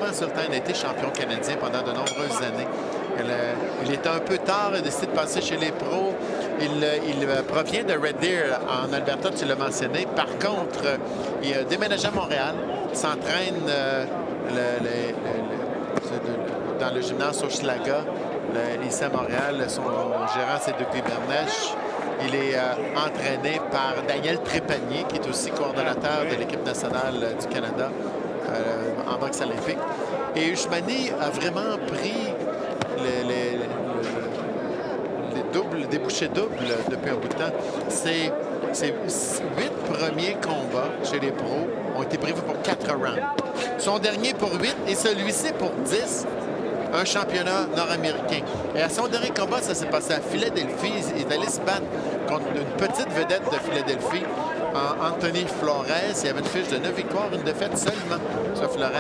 vraiment sur le temps. Il a été champion canadien pendant de nombreuses années. Il était un peu tard, il a décidé de passer chez les pros. Il provient de Red Deer en Alberta, tu l'as mentionné. Par contre, il a déménagé à Montréal, s'entraîne dans le gymnase Hochelaga, ici à Montréal. Son gérant, c'est Doug Bernèche. Il est entraîné par Daniel Trépanier, qui est aussi coordonnateur de l'équipe nationale du Canada en boxe olympique. Et Ushmani a vraiment pris les débouchés doubles depuis un bout de temps. Ses 8 premiers combats chez les pros ont été prévus pour 4 rounds. Son dernier pour 8 et celui-ci pour 10. Un championnat nord-américain. Et à son dernier combat, ça s'est passé à Philadelphie. Il est allé se battre contre une petite vedette de Philadelphie, Anthony Flores. Il avait une fiche de 9 victoires, une défaite seulement sur Flores.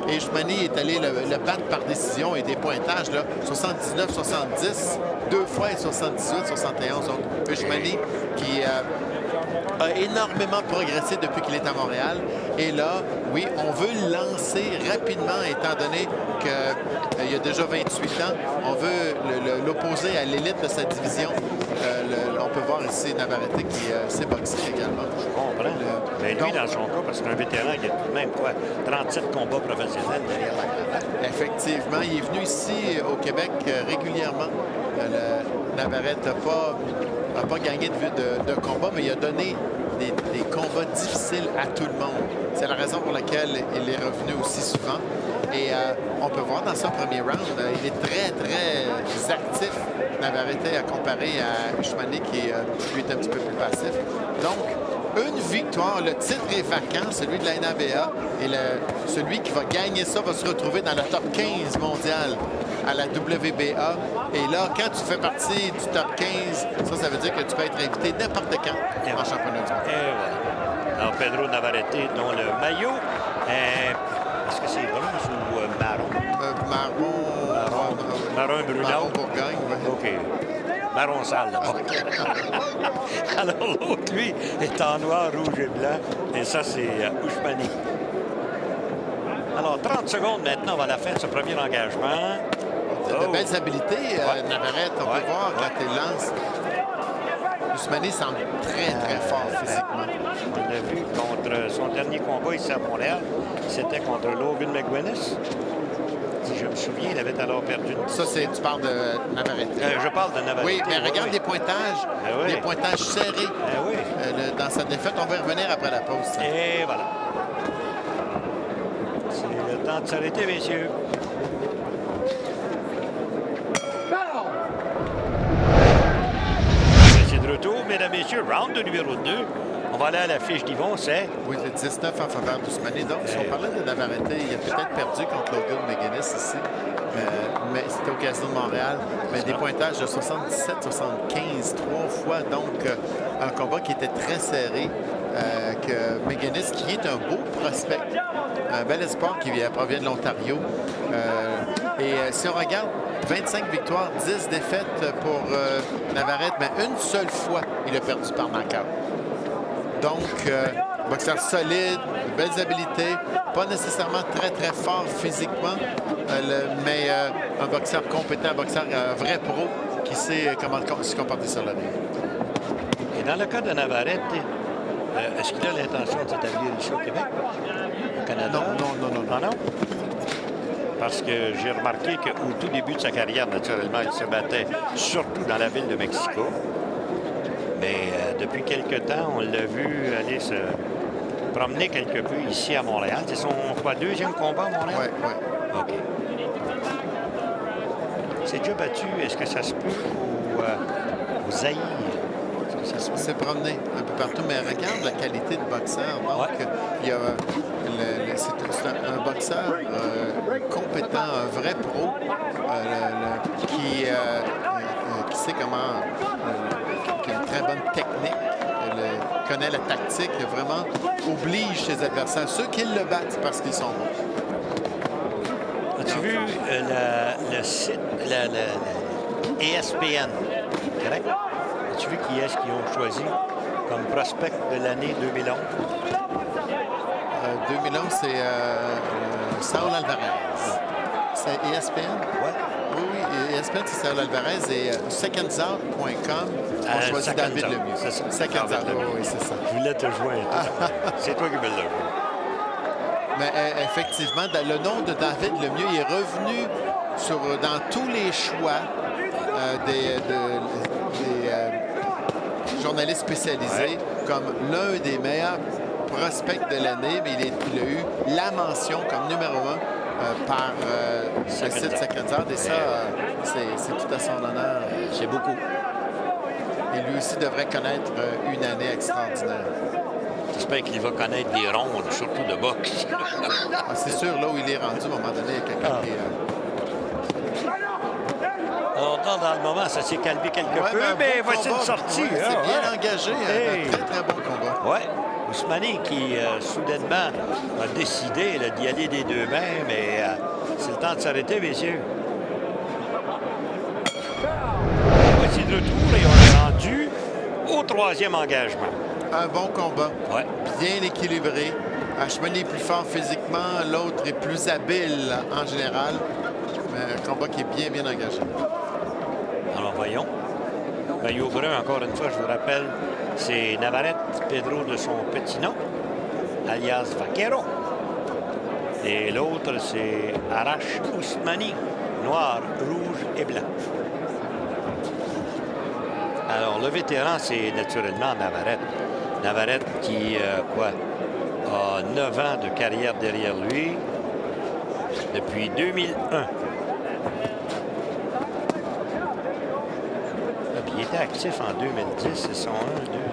Et Ushmani est allé le battre par décision et des pointages, 79-70, 2 fois et 78-71. Donc, Ushmani qui a énormément progressé depuis qu'il est à Montréal. Et là, oui, on veut le lancer rapidement, étant donné qu'il a déjà 28 ans. On veut l'opposer à l'élite de sa division. On peut voir ici Navarrete qui s'est boxé également. Je comprends. Mais lui, dans son cas, parce qu'un vétéran, il a tout de même quoi, 37 combats professionnels derrière la cravate. Effectivement, il est venu ici au Québec régulièrement. Navarrete n'a pas gagné de combat, mais il a donné des combats difficiles à tout le monde. C'est la raison pour laquelle il est revenu aussi souvent. Et on peut voir dans son premier round, il est très, très actif, Navarrete, à comparer à Ushmani qui, lui, est un petit peu plus passif. Donc, une victoire, le titre est vacant, celui de la NABA. Et celui qui va gagner ça va se retrouver dans le top 15 mondial à la WBA. Et là, quand tu fais partie du top 15, ça veut dire que tu peux être invité n'importe quand en championnat du monde. Et voilà. Alors, Pedro Navarrete, dont le maillot, est-ce que c'est bronze ou marron? Marron brunant. Marron Bourgogne, oui. OK. Marron sale, là-bas. Alors, l'autre, lui, est en noir, rouge et blanc. Et ça, c'est Ushmani. Alors, 30 secondes maintenant, on va à la fin de ce premier engagement. De belles habiletés, Navarrete, on peut voir quand il lance. Ushmani semble très, très fort physiquement. On l'a vu contre son dernier combat ici à Montréal. C'était contre Logan McGuinness. Si je me souviens, il avait alors perdu. Ça, tu parles de Navarrete. Je parle de Navarrete. Oui, mais regarde les pointages. Les pointages serrés dans sa défaite. On va y revenir après la pause. Ça. Et voilà. C'est le temps de s'arrêter, messieurs. C'est de retour, mesdames, messieurs. Round de numéro 2. On va aller à la fiche d'Yvon, c'est... Oui, le 19 en faveur d'Ushmani. Donc, si on parlait de Navarrete, il a peut-être perdu contre Logan McGuinness ici. Mais c'était au Casino de Montréal. Mais des pointages de 77-75, 3 fois. Donc, un combat qui était très serré. Que McGuinness, qui est un beau prospect, un bel espoir qui provient de l'Ontario. Si on regarde, 25 victoires, 10 défaites pour Navarrete, mais une seule fois, il a perdu par knockout. Donc, boxeur solide, de belles habiletés, pas nécessairement très, très fort physiquement, mais un boxeur compétent, un boxeur vrai pro qui sait comment se comporter sur la ring. Et dans le cas de Navarrete, est-ce qu'il a l'intention de s'établir ici au Québec, au Canada? Non. Parce que j'ai remarqué qu'au tout début de sa carrière, naturellement, il se battait surtout dans la ville de Mexico. Mais depuis quelque temps, on l'a vu aller se promener quelque peu ici à Montréal. C'est son deuxième combat à Montréal? Oui. OK. C'est déjà battu. Est-ce que ça se peut au Zaïre? C'est promené un peu partout, mais regarde la qualité de boxeur. Donc, il y a c'est un boxeur compétent, un vrai pro, qui sait comment, qui a une très bonne technique, connaît la tactique, vraiment oblige ses adversaires. Ceux qui le battent, c'est parce qu'ils sont bons. As-tu vu le site, ESPN, correct? As-tu vu qui est-ce qu'ils ont choisi comme prospect de l'année 2011? 2011, c'est Saul Alvarez. C'est ESPN? Ouais. Oui, oui. ESPN, c'est Saul Alvarez. Et secondsout.com, on choisit David Lemieux. C'est ça. Secondsout, oui, c'est ça. Je voulais te joindre. C'est toi qui me l'as joué. Mais effectivement, le nom de David Lemieux est revenu dans tous les choix des journalistes spécialisés comme l'un des meilleurs prospects de l'année, mais il a eu la mention comme numéro 1 par le site SecondSout. Et ça, c'est tout à son honneur. C'est beaucoup. Et lui aussi devrait connaître une année extraordinaire. J'espère qu'il va connaître des rondes, surtout de boxe. C'est sûr, là où il est rendu, à un moment donné, il y a quelqu'un qui est... Alors, dans le moment, ça s'est calmé quelque peu, mais voici une sortie. C'est bien engagé, un très, très bon combat. Oui, Ousmani qui, soudainement, a décidé d'y aller des deux mains, mais c'est le temps de s'arrêter, messieurs. Voici de retour et on est rendu au 3e engagement. Un bon combat, ouais. Bien équilibré. Ousmani est plus fort physiquement, l'autre est plus habile en général. Mais un combat qui est bien engagé. Alors, voyons. Maillot brun, encore une fois, je vous rappelle, c'est Navarrete Pedro de son petit nom, alias Vaquero. Et l'autre, c'est Arash Ousmani, noir, rouge et blanc. Alors, le vétéran, c'est naturellement Navarrete. Navarrete qui, a 9 ans de carrière derrière lui depuis 2001. Il était actif en 2010. C'est son 1,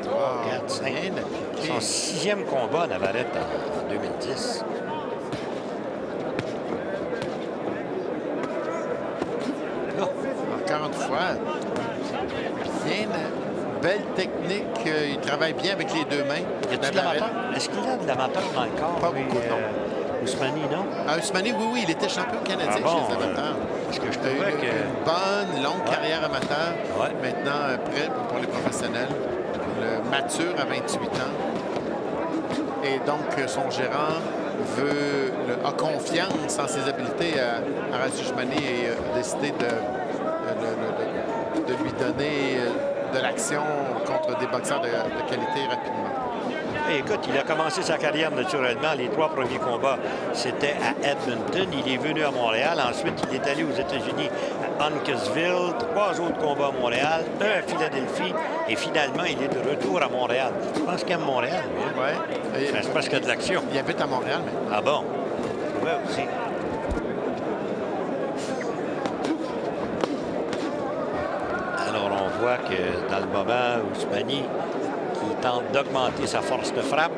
2, 3, 4, 5. Son 6e combat, Navarrete, en 2010. Oh, encore une fois, bien, belle technique. Il travaille bien avec les deux mains. Est-ce qu'il a de l'amateur dans le corps? Pas beaucoup, non. Ousmani, non? Ousmani, oui, il était champion canadien chez les amateurs. Parce que je trouvais que... Une bonne, longue carrière amateur. Ouais. Maintenant, prêt pour les professionnels. Le mature à 28 ans. Et donc, son gérant a confiance en ses habiletés à Arash Ousmani et a décidé de lui donner de l'action contre des boxeurs de qualité rapidement. Et écoute, il a commencé sa carrière naturellement. Les 3 premiers combats, c'était à Edmonton. Il est venu à Montréal. Ensuite, il est allé aux États-Unis à Uncasville. 3 autres combats à Montréal, 1 à Philadelphie. Et finalement, il est de retour à Montréal. Je pense qu'il aime Montréal, lui. Oui. C'est parce qu'il y a de l'action. Il habite à Montréal, mais... Ah bon? Oui, aussi. Alors, on voit que dans le moment, Ousmani qui tente d'augmenter sa force de frappe.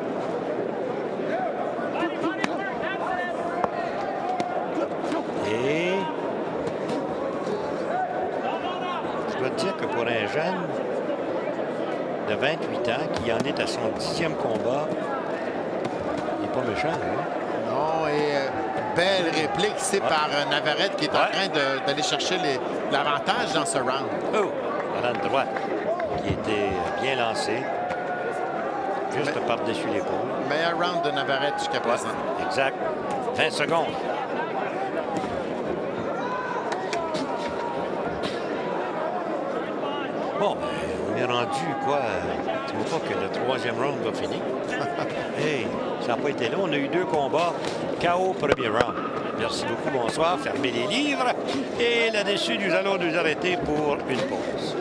Et je dois te dire que pour un jeune de 28 ans qui en est à son 10e combat, il n'est pas méchant, hein? Non, et belle réplique ici par Navarrete qui est en train d'aller chercher l'avantage dans ce round. Oh, à la droite qui était bien lancé. Juste par-dessus l'épaule. Meilleur round de Navarrete jusqu'à présent. Exact. 20 secondes. Bon, ben, on est rendu, quoi? Tu vois pas que le 3e round va finir? Hey, ça n'a pas été long. On a eu 2 combats. KO premier round. Merci beaucoup, bonsoir. Fermez les livres. Et là-dessus, nous allons nous arrêter pour une pause.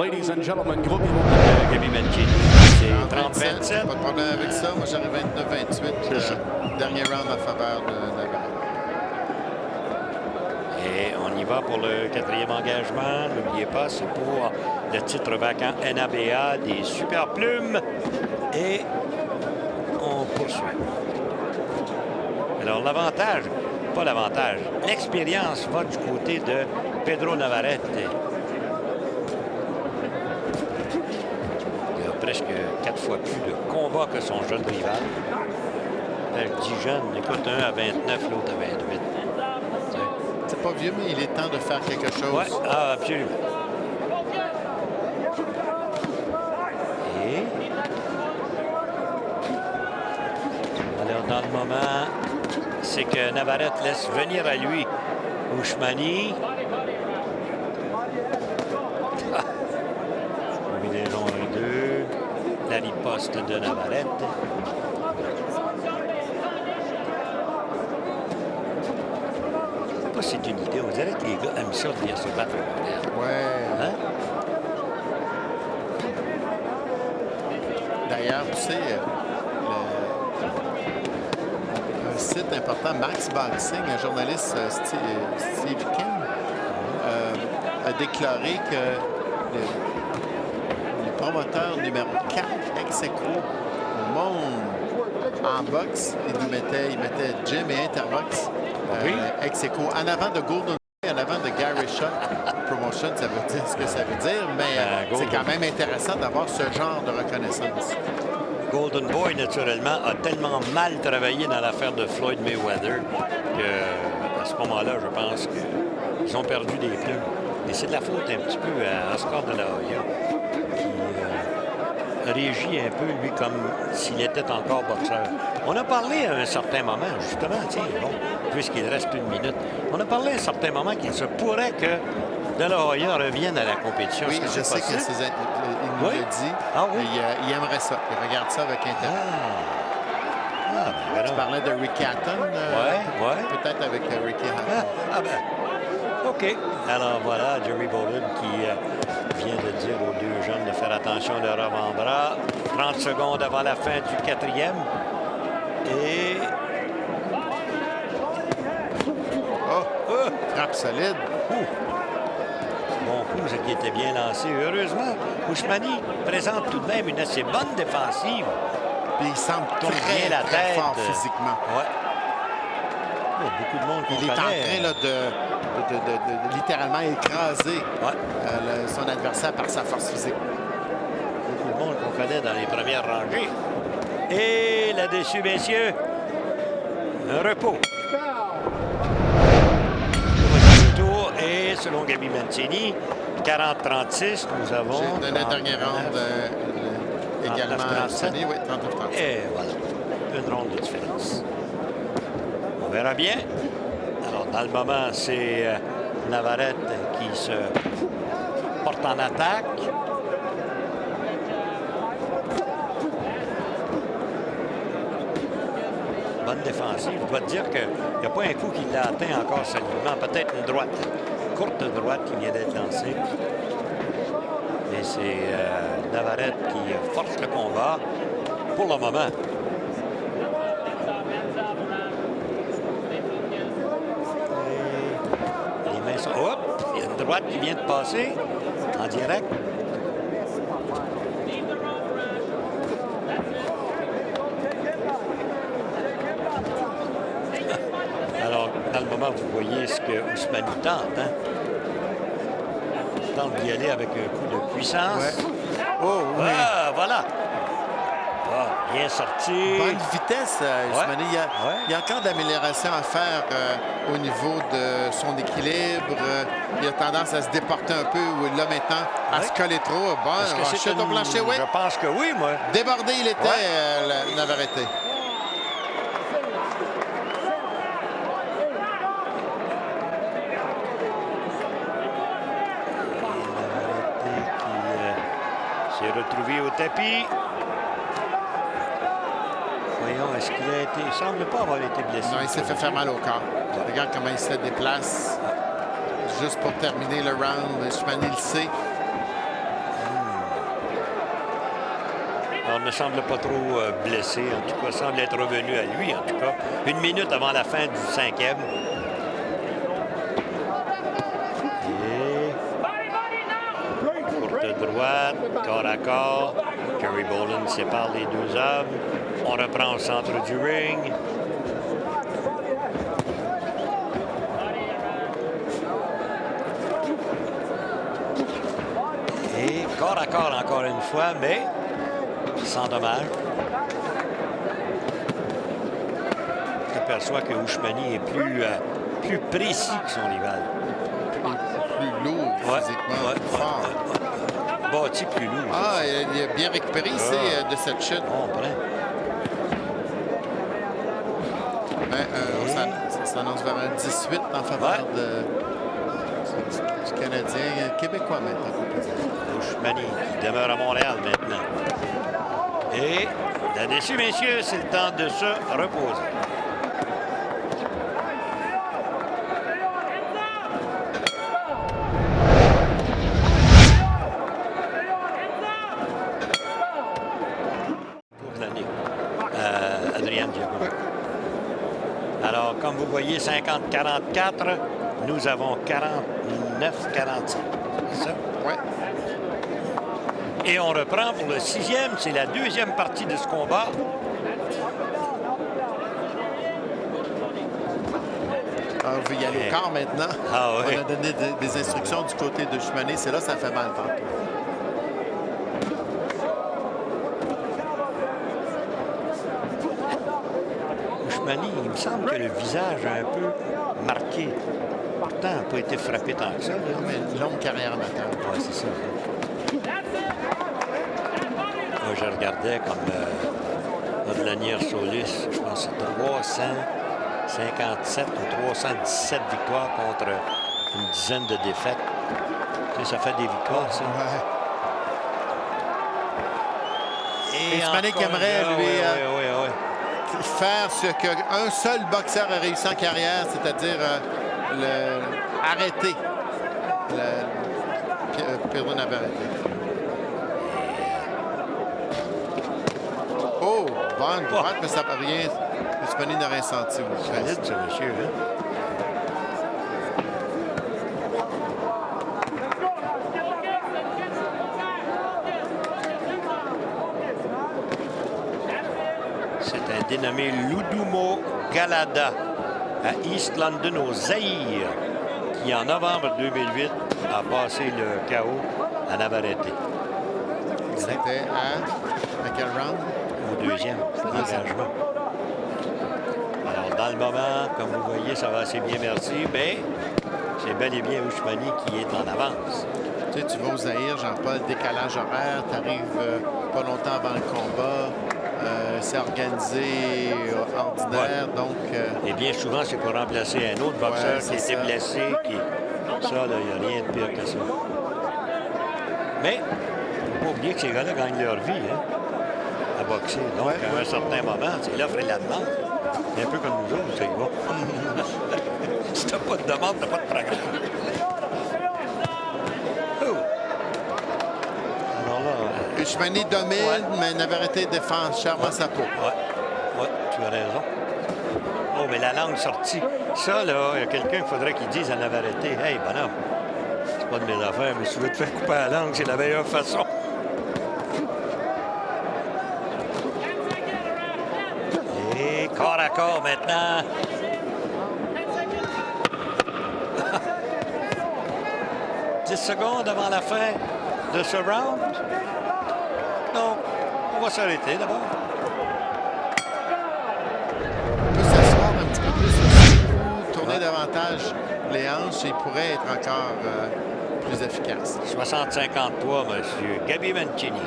Ladies and gentlemen, groupe Gabi Mancini, c'est 30-27. Pas de problème avec ça. Moi, j'aurais 29-28. Dernier round en faveur de Navarrete. Et on y va pour le 4e engagement. N'oubliez pas, c'est pour le titre vacant NABA des Super Plumes. Et on poursuit. Alors, l'avantage, pas l'avantage, l'expérience va du côté de Pedro Navarrete. Presque 4 fois plus de combats que son jeune rival. Je dis jeune, écoute, un à 29, l'autre à 28. C'est pas vieux, mais il est temps de faire quelque chose. Oui, absolument. Et Alors, dans le moment, c'est que Navarrete laisse venir à lui Ousmani. Combinaison 1-2. La riposte de Navarrete. C'est une idée. On dirait que les gars aiment ça de venir se battre. Ouais. Hein? D'ailleurs, tu sais, un site important, Max Boxing, un journaliste, Steve Kim, a déclaré que le promoteur numéro 4 ex-aequo au monde en boxe, il mettait Gym et Interbox ex-aequo en avant de Golden Boy, en avant de Gary Shaw. Promotion, ça veut dire ce que ça veut dire, mais c'est quand même intéressant d'avoir ce genre de reconnaissance. Golden Boy, naturellement, a tellement mal travaillé dans l'affaire de Floyd Mayweather qu'à ce moment-là, je pense qu'ils ont perdu des pneus. Et c'est de la faute un petit peu à Oscar de la Hoya, qui régit un peu, lui, comme s'il était encore boxeur. On a parlé à un certain moment, justement, tiens, bon, puisqu'il reste une minute, on a parlé à un certain moment qu'il se pourrait que De La Hoya revienne à la compétition. Oui, je sais qu'il nous l'a dit. Ah, oui? Il aimerait ça. Il regarde ça avec intérêt. Tu parlais de Ricky Hatton, peut-être avec Ricky Hatton. OK. Alors voilà, Jerry Bolin qui vient de dire aux deux jeunes de faire attention à leur avant-bras. 30 secondes avant la fin du quatrième. Et... frappe solide. Bon coup, ce qui était bien lancé. Heureusement, Ousmani présente tout de même une assez bonne défensive. Puis il semble très fort physiquement. Ouais. Il y a beaucoup de monde qui est en train là, de littéralement écraser son adversaire par sa force physique. Beaucoup de monde qu'on connaît dans les premières rangées. Et là-dessus, messieurs, un repos. Et selon Gabi Mancini, 40-36, nous avons... J'ai donné la dernière ronde également Mancini, oui, 39-36. Et voilà, une ronde de différence. On verra bien. Alors, dans le moment, c'est Navarrete qui se porte en attaque. Bonne défensive. Je dois te dire qu'il n'y a pas un coup qui l'a atteint encore solidement. Peut-être une droite, courte droite qui vient d'être lancée. Et c'est Navarrete qui force le combat pour le moment. Et les mains sont... Hop! Il y a une droite qui vient de passer en direct. Alors, dans le moment, vous voyez ce que Ousmani tente. Hein? Il tente d'y aller avec un coup de puissance. Ouais. Oh, oui. Ah, voilà. Ah, bien sorti. Bonne vitesse, Ousmani. Il y a encore d'amélioration à faire au niveau de son équilibre. Il a tendance à se déporter un peu. Là, maintenant, à se coller trop. Bon, chute au plancher, oui. Je pense que oui, moi. Débordé, il était, Navarrete. S'est retrouvé au tapis. Voyons, est-ce qu'il a été... Il semble pas avoir été blessé. Non, il s'est fait faire mal au corps. Regarde comment il se déplace. Juste pour terminer le round, Ousmani le sait. On ne semble pas trop blessé. En tout cas, semble être revenu à lui, en tout cas. Une minute avant la fin du cinquième. Droite, corps à corps. Jerry Bolin sépare les deux hommes. On reprend au centre du ring. Et corps à corps encore une fois, mais sans dommage. On s'aperçoit que Ousmani est plus précis que son rival. Plus lourd physiquement, fort. Bâti plus lourd. Ah, il a bien récupéré ici de cette chute. Bon, Ça s'annonce vers un 18 en faveur du Canadien québécois maintenant. Oshmani qui demeure à Montréal maintenant. Et là-dessus, messieurs, c'est le temps de se reposer. Alors, comme vous voyez, 50-44, nous avons 49-45. C'est ça? Oui. Et on reprend pour le 6e. C'est la 2e partie de ce combat. On veut y aller au quart maintenant. Ah, oui. On a donné des instructions du côté de Oshmani. C'est là ça fait mal tantôt. Oshmani, il me semble que le visage a un peu marqué. Pourtant, il n'a pas été frappé tant que ça. Non, mais une longue carrière amateur. Oui, c'est ça. Moi, je regardais comme notre Lanière Solis, je pense que c'est 357 ou 317 victoires contre une dizaine de défaites. Tu sais, ça fait des victoires, ça. Ouais. Et Oshmani qui aimerait, lui, oui. faire ce qu'un seul boxeur a réussi en carrière, c'est-à-dire arrêter Pedro Navarrete. Oh, bonne droite, mais ça n'a rien. Oshmani n'a rien senti. Solide, ce monsieur, hein? C'est un dénommé Ludumo Galada à East London, au Zaïre, qui en novembre 2008 a passé le chaos à Navarrete. C'était à quel round? Au 2e engagement. Alors, dans le moment, comme vous voyez, ça va assez bien, merci, mais c'est bel et bien Oshmani qui est en avance. Tu sais, tu vas au Zaïre, Jean-Paul, décalage horaire, tu arrives pas longtemps avant le combat. C'est organisé ordinaire, donc... Et bien souvent, c'est pour remplacer un autre boxeur qui était blessé. Ça, là, il n'y a rien de pire que ça. Mais, il ne faut pas oublier que ces gars-là gagnent leur vie, hein, à boxer. Donc, à un certain moment, c'est l'offre et la demande. C'est un peu comme nous autres, c'est bon. Si tu n'as pas de demande, tu n'as pas de programme. Oshmani domine, mais Navarrete défend chèrement sa peau. Oui, tu as raison. Oh, mais la langue sortie. Ça, là, il y a quelqu'un qu'il faudrait qu'il dise à Navarrete, hey, bonhomme, c'est pas de mes affaires, mais si tu veux te faire couper la langue, c'est la meilleure façon. Et corps à corps maintenant. « 10 secondes avant la fin de ce round. Non, on va s'arrêter d'abord. » On peut s'asseoir un petit peu plus aussi, tourner davantage les hanches et il pourrait être encore plus efficace. 60-53, monsieur Gabi Mancini.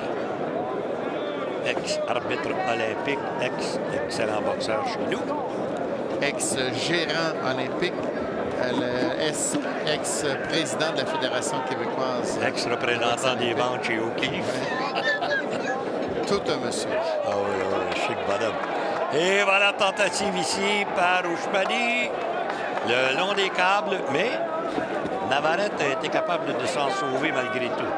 Ex-arbitre olympique, ex-excellent boxeur chez nous. Ex-gérant olympique, ex-président de la Fédération québécoise. Ex-représentant des ventes chez O'Keefe. Tout un monsieur. Ah oui, chic bonhomme. Et voilà, tentative ici par Oshmani, le long des câbles, mais Navarrete a été capable de s'en sauver malgré tout.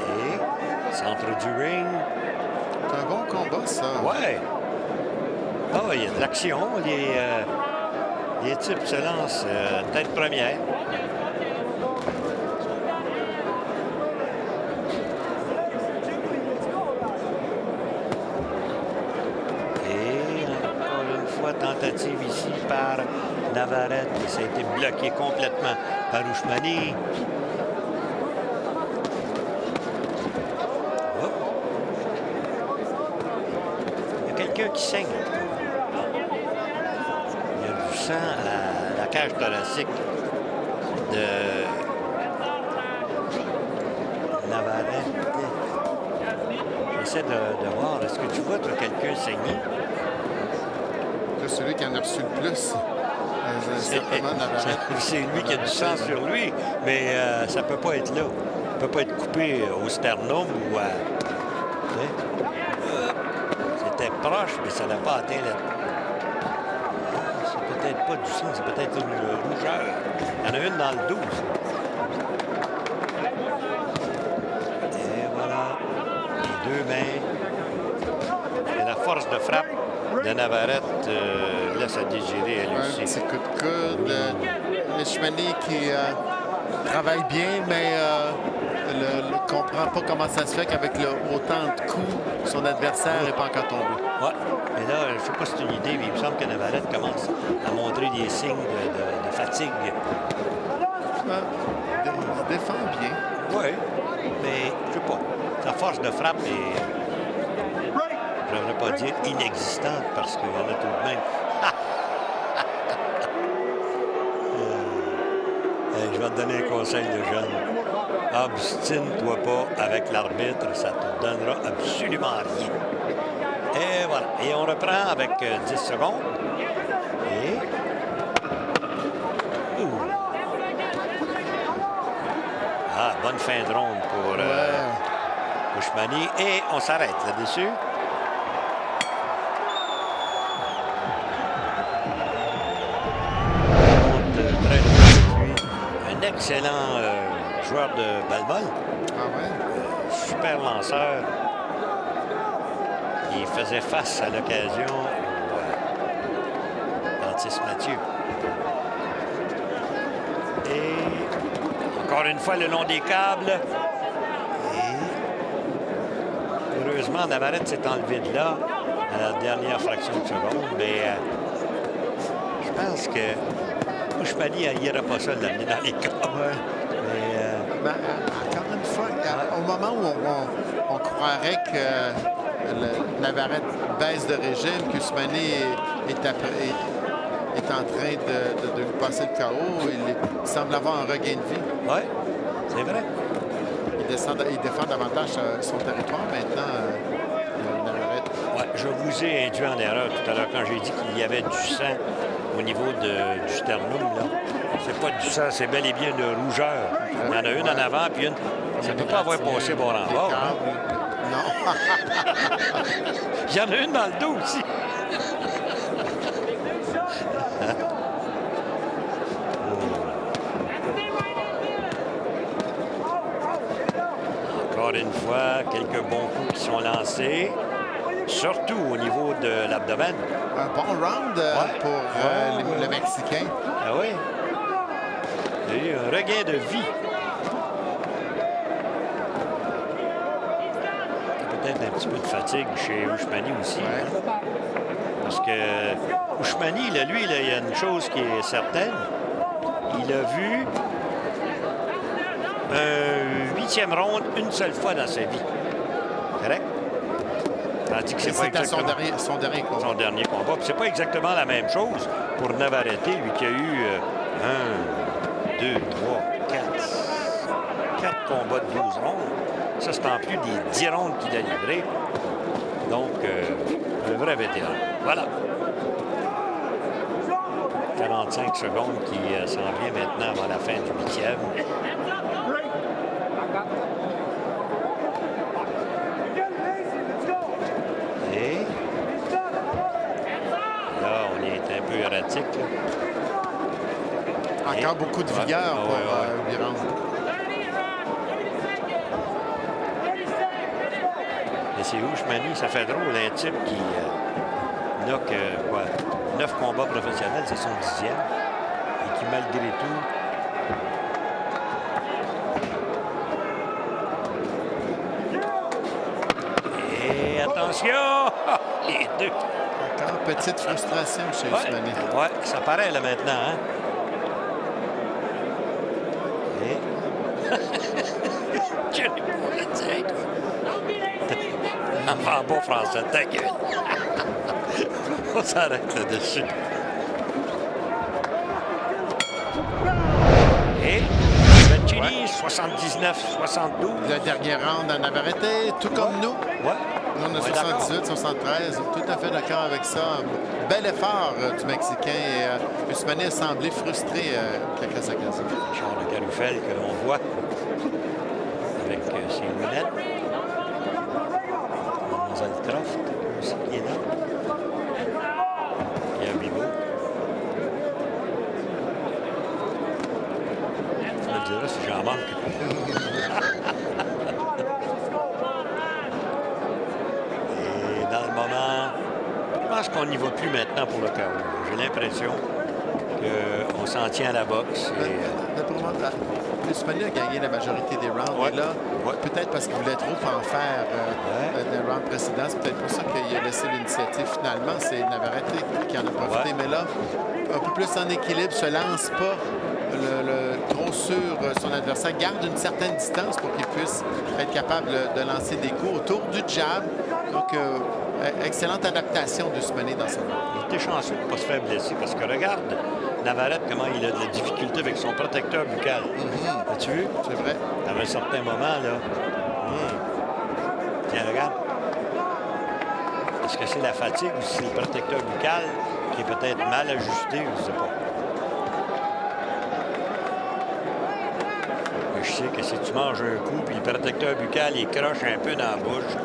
Et centre du ring. C'est un bon combat, ça. Ouais. Ah, il y a de l'action. Les types se lancent tête première. Tentative ici par Navarrete. Ça a été bloqué complètement par Oshmani. Il y a quelqu'un qui saigne. Il y a du sang à la cage thoracique de Navarrete. J'essaie de voir. Est-ce que tu vois quelqu'un saigner? celui qui en a reçu le plus. C'est lui qui a du sang sur lui, mais ça ne peut pas être là. Ça ne peut pas être coupé au sternum ou à... C'était proche, mais ça n'a pas atteint la... C'est peut-être pas du sang, c'est peut-être une rougeur. Il y en a une dans le dos. Et voilà. Les deux mains. Et la force de frappe de Navarrete laisse à désirer à lui aussi. Un petit coup de coude. Leishmani qui travaille bien, mais ne comprend pas comment ça se fait qu'avec autant de coups, son adversaire n'est pas encore tombé. Oui. Et là, je ne sais pas si c'est une idée, mais il me semble que Navarrete commence à montrer des signes de fatigue. Il défend bien. Oui, mais je ne sais pas. Sa force de frappe est... Je ne devrais pas dire inexistante parce qu'il y en a tout de même. Je vais te donner un conseil de jeune. Obstine-toi pas avec l'arbitre, ça te donnera absolument rien. Et voilà. Et on reprend avec 10 secondes. Et... Ah, bonne fin de ronde pour Bushmani. Et on s'arrête là-dessus. Un excellent joueur de balle-molle. Ah ouais? Super lanceur. Il faisait face à l'occasion au Baptiste Mathieu. Et encore une fois le long des câbles. Et heureusement, Navarrete s'est enlevé de là à la dernière fraction de seconde. Mais je pense que Bushmani n'ira pas ça de l'amener dans les câbles. Ouais. Mais encore une fois, au moment où on croirait que Navarrete baisse de régime, que Bushmani est en train de lui passer le chaos, il semble avoir un regain de vie. Oui, c'est vrai. Il défend davantage son territoire maintenant, Navarrete. Ouais, je vous ai induit en erreur tout à l'heure quand j'ai dit qu'il y avait du sang au niveau du sternum. C'est pas du sang, c'est bel et bien une rougeur. Il y en a une en avant, puis une. Ça ne peut pas avoir passé bord en bord. Non. Il y en a une dans le dos aussi. Encore une fois, quelques bons coups qui sont lancés. Surtout au niveau de l'abdomen. Un bon round pour le Mexicain. Ah oui. Il y a eu un regain de vie. Peut-être un petit peu de fatigue chez Bushmani aussi. Ouais. Hein? Parce que Bushmani, lui, il y a une chose qui est certaine. Il a vu un 8e ronde une seule fois dans sa vie. Correct? Tandis que c'est pas exactement son dernier combat. Son dernier combat. Puis c'est pas exactement la même chose pour Navarrete, lui qui a eu 1, 2, 3, 4 combats de 12 rondes. Ça, c'est en plus des 10 rondes qu'il a livrés. Donc, un vrai vétéran. Voilà. 45 secondes qui s'en vient maintenant avant la fin du 8e. Et là, on est un peu erratique. Encore beaucoup de vigueur pour Biron. Et c'est Bushmani, ça fait drôle, un type qui n'a que 9 combats professionnels, c'est son 10e. Et qui, malgré tout, et attention! Les deux! Encore petite frustration chez Bushmani. Oui, ça paraît là maintenant, hein? Et... Je n'ai pas dit, en bon français, ta gueule. On s'arrête là-dessus. Et Bencini, 79-72. Le dernier round à Navarrete, tout comme nous. Ouais. On a 78, 73. Tout à fait d'accord avec ça. Bel effort du Mexicain. Et Usmani a semblé frustré quelques occasions. Charles Carufel que l'on voit avec ses lunettes. Mademoiselle Croft aussi qui est là. Pierre Bigot. Tu me diras si j'en manque. Et dans le moment, je pense qu'on n'y va plus maintenant pour le chaos. J'ai l'impression qu'on s'en tient à la boxe. Usmani a gagné la majorité des rounds. Ouais. Et là, ouais. peut-être parce qu'il voulait trop en faire des rounds précédents. C'est peut-être pour ça qu'il a laissé l'initiative. Finalement, c'est Navarrete qui en a profité. Ouais. Mais là, un peu plus en équilibre, se lance pas trop sur son adversaire. Garde une certaine distance pour qu'il puisse être capable de lancer des coups autour du jab. Donc, excellente adaptation d'Usmani dans ce round. Il était chanceux de ne pas se faire blesser parce que regarde Navarrete, comment il a de la difficulté avec son protecteur buccal. As-tu vu? C'est vrai. À un certain moment, là. Tiens, regarde. Est-ce que c'est la fatigue ou c'est le protecteur buccal qui est peut-être mal ajusté? Je ne sais pas. Mais je sais que si tu manges un coup puis le protecteur buccal, il croche un peu dans la bouche.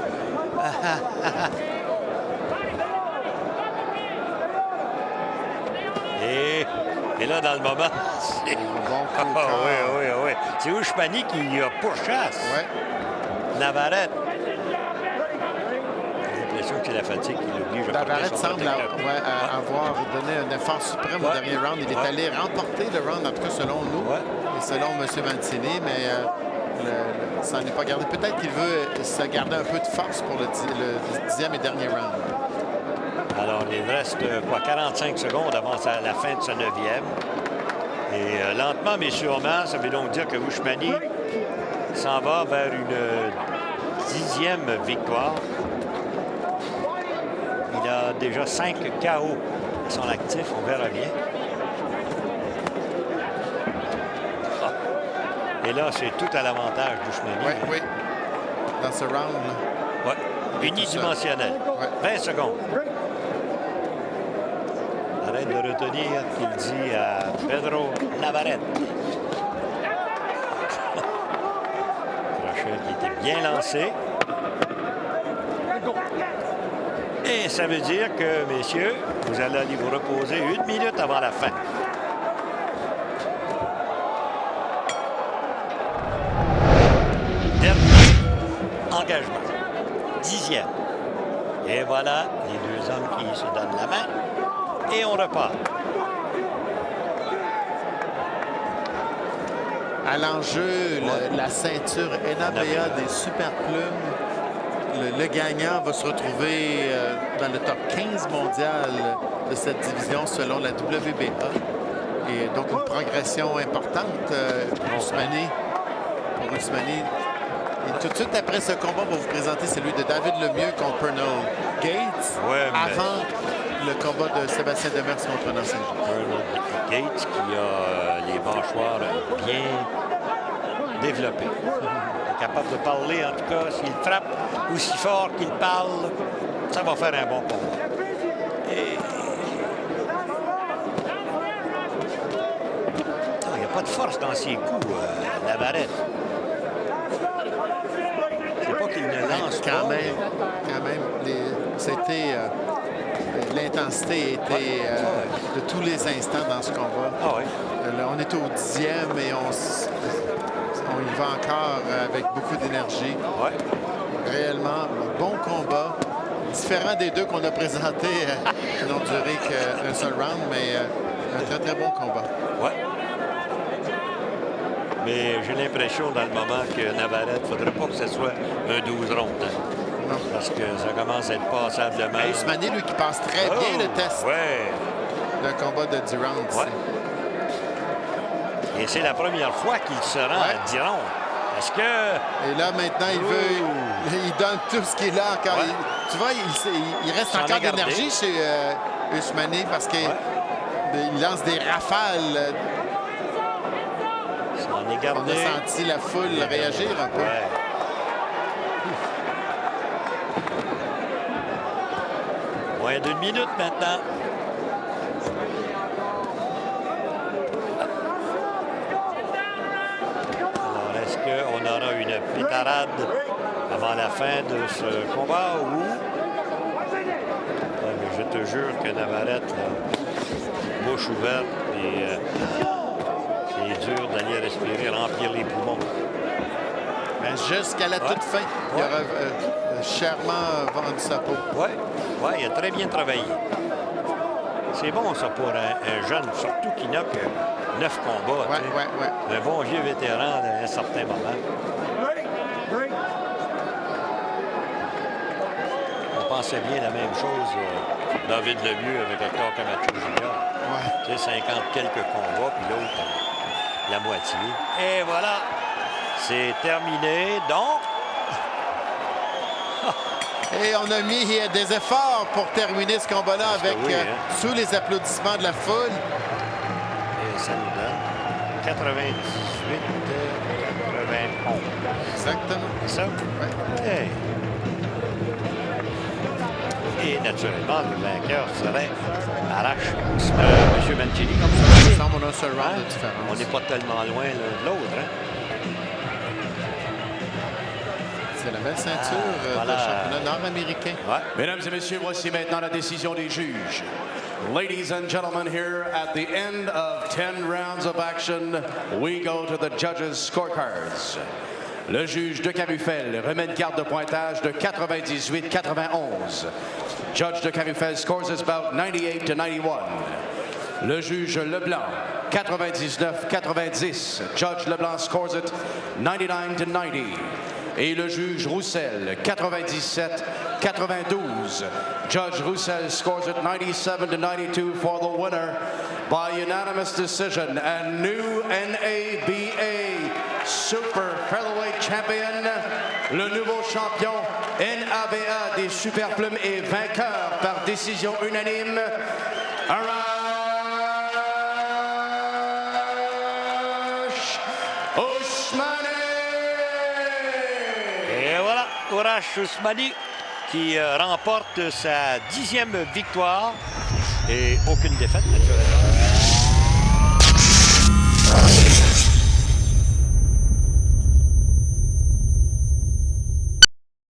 Et là, dans le moment, c'est... oui. C'est Usmani qui a pourchasse. Ouais. Navarrete. J'ai l'impression que c'est la fatigue qui l'oblige à Navarrete semble avoir donné un effort suprême au dernier round. Il est allé remporter le round, en tout cas selon nous, et selon M. Mancini, mais ça n'est pas gardé. Peut-être qu'il veut se garder un peu de force pour le 10e et dernier round. Alors, il reste 45 secondes avant la fin de ce 9e. Et lentement, mais sûrement, ça veut donc dire que Usmani s'en va vers une 10e victoire. Il a déjà 5 KO à son actif. On verra bien. Et là, c'est tout à l'avantage d'Usmani. Oui. Dans ce round-là. Oui. Unidimensionnel. 20 secondes. Arrête de retenir qu'il dit à Pedro Navarrete. Crochet qui était bien lancé. Et ça veut dire que, messieurs, vous allez aller vous reposer 1 minute avant la fin. Dernier engagement. 10e. Et voilà les deux hommes qui se donnent la main. Et on repart. À l'enjeu, la ceinture NABA des super plumes. Le gagnant va se retrouver dans le top 15 mondial de cette division selon la WBA. Et donc une progression importante pour Usmani. Et tout de suite après ce combat, on va vous présenter celui de David Lemieux contre Pernell Gates. Avant le combat de Sébastien Demers contre Nancy. Gates qui a les mâchoires bien développées. Il est capable de parler, en tout cas, s'il frappe aussi fort qu'il parle, ça va faire un bon combat. Et... il n'y a pas de force dans ses coups, Navarrete. C'est pas qu'il ne lance quand même, c'était... l'intensité était de tous les instants dans ce combat. On est au 10e et on y va encore avec beaucoup d'énergie. Réellement, un bon combat. Différent des deux qu'on a présentés, qui n'ont duré qu'un seul round, mais un très, très bon combat. Mais j'ai l'impression dans le moment que Navarrete, il ne faudrait pas que ce soit un 12 rondes. Non. Parce que ça commence à être passablement... Usmani, lui, qui passe très bien le test. Le combat de 10 rounds. Et c'est la première fois qu'il se rend à 10 rounds. Est-ce que... Et là, maintenant, il donne tout ce qu'il a encore. Tu vois, il reste encore d'énergie chez Usmani parce qu'il lance des rafales. On a senti la foule réagir un peu. Moins d'1 minute maintenant. Alors, est-ce qu'on aura une pétarade avant la fin de ce combat ou... Je te jure que Navarrete, là, bouche ouverte, et c'est dur d'aller respirer, remplir les poumons. Jusqu'à la toute fin, il aura chèrement vendu sa peau. Oui, il a très bien travaillé. C'est bon, ça, pour un jeune, surtout qui n'a que 9 combats. Un bon vieux vétéran à un certain moment. On pensait bien la même chose, David Lemieux avec Hector Camacho Jr. Tu sais, 50 quelques combats, puis l'autre, la moitié. Et voilà, c'est terminé. Donc, et on a mis des efforts pour terminer ce combat-là avec sous les applaudissements de la foule. Et ça nous donne 98, 91. Exactement. C'est ça? Oui. Et naturellement, le vainqueur serait Arash. M. Mancini, comme ça. On a ce round de différence. On n'est pas tellement loin l'un de l'autre. C'est la belle ceinture de championnat nord-américain. Mesdames et messieurs, voici maintenant la décision des juges. Ladies and gentlemen, here at the end of 10 rounds of action, we go to the judges' scorecards. Le juge de Carufel remet une carte de pointage de 98-91. Judge de Carufel scores his bout 98-91. Le juge Leblanc, 99-90. Judge Leblanc scores it 99-90. Et le juge Roussel, 97-92. Judge Roussel scores it 97-92 for the winner by unanimous decision and new NABA Super Featherweight Champion, le nouveau champion NABA des Super Plumes et vainqueur par décision unanime, Arash Ousmane. Et voilà, Arash Ousmane qui remporte sa 10e victoire et aucune défaite naturellement.